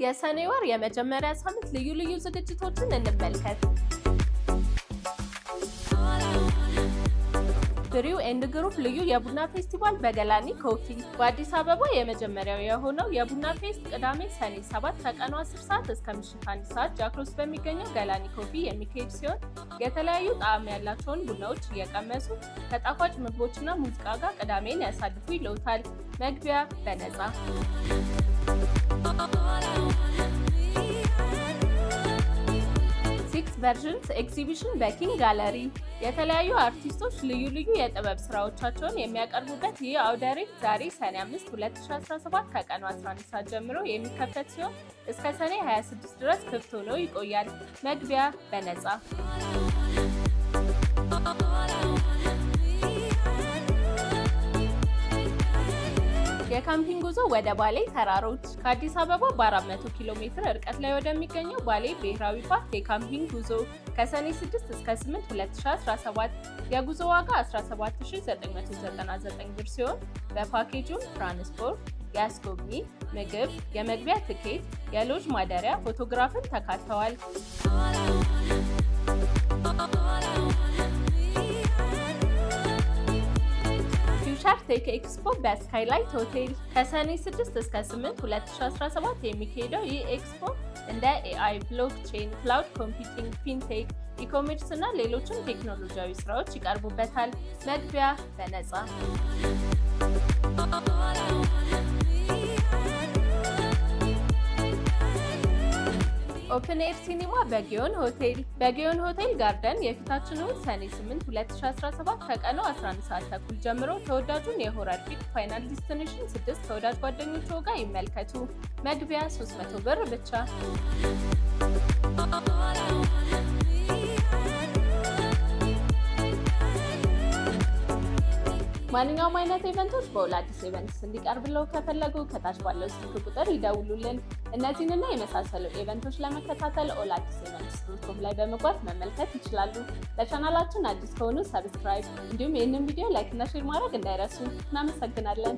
የሰኔ ወር የመጀመሪያ ሳምንት ልዩ ልዩ ዝግጅቶችን እንመልከት። ብሪው ኤንድ ግሩፕ ልዩ የቡና ፌስቲቫል በገላኒ ኮፊ። በአዲስ አበባ የመጀመሪያው የሆነው የቡና ፌስት ቅዳሜ ሰኔ 7 ከቀኑ 10 ሰዓት እስከ ምሽት 1 ሰዓት ጃክሮስ በሚገኘው ገላኒ ኮፊ የሚካሄድ ሲሆን የተለያዩ ጣዕም ያላቸውን ቡናዎች እየቀመሱ ከጣፋጭ ምግቦችና ሙዚቃ ጋር ቅዳሜን ያሳልፉ ይለውታል። መግቢያ በነፃ። ሲክስ ቨርዥንስ ኤግዚቢሽን በኪንግ ጋለሪ የተለያዩ አርቲስቶች ልዩ ልዩ የጥበብ ስራዎቻቸውን የሚያቀርቡበት ይህ አውደ ርዕይ ዛሬ ሰኔ 5 2017 ከቀኑ 11 ሰዓት ጀምሮ የሚከፈት ሲሆን እስከ ሰኔ 26 ድረስ ክፍት ሆኖ ይቆያል። መግቢያ በነፃ። የካምፒንግ ጉዞ ወደ ባሌ ተራሮች ከአዲስ አበባ በ400 ኪሎ ሜትር ርቀት ላይ ወደሚገኘው ባሌ ብሔራዊ ፓርክ የካምፒንግ ጉዞ ከሰኔ 6 እስከ 8 2017 የጉዞ ዋጋ 17999 ብር ሲሆን በፓኬጁም ትራንስፖርት፣ የአስጎብኚ፣ ምግብ፣ የመግቢያ ትኬት፣ የሎጅ ማደሪያ፣ ፎቶግራፍን ተካተዋል። ቴክ ኤክስፖ በስካይላይት ሆቴል ከሰኔ 6 እስከ 8 2017 የሚካሄደው ይህ ኤክስፖ እንደ ኤአይ፣ ብሎክቼን፣ ክላውድ ኮምፒውቲንግ፣ ፊንቴክ፣ ኢኮሜርስ እና ሌሎችም ቴክኖሎጂያዊ ስራዎች ይቀርቡበታል። መግቢያ በነፃ። ኦፕን ኤር ሲኒማ በጊዮን ሆቴል በጊዮን ሆቴል ጋርደን የፊታችን እሁድ ሰኔ 8 2017 ከቀኑ 11 ሰዓት ተኩል ጀምሮ ተወዳጁን የሆረር ፊልም ፋይናል ዴስቲኔሽን 6 ከወዳጅ ጓደኞቹ ጋር ይመልከቱ። መግቢያ 300 ብር ብቻ። ማንኛውም አይነት ኢቨንቶች በኦል አዲስ ኢቨንትስ እንዲቀርብለው ከፈለጉ ከታች ባለው ስልክ ቁጥር ይደውሉልን። እነዚህንና የመሳሰሉ ኢቨንቶች ለመከታተል ኦል አዲስ ኢቨንትስ.com ላይ በመግባት መመልከት ይችላሉ። ለቻናላችን አዲስ ከሆኑ ሰብስክራይብ፣ እንዲሁም ይህንን ቪዲዮ ላይክ እና ሼር ማድረግ እንዳይረሱ። እናመሰግናለን።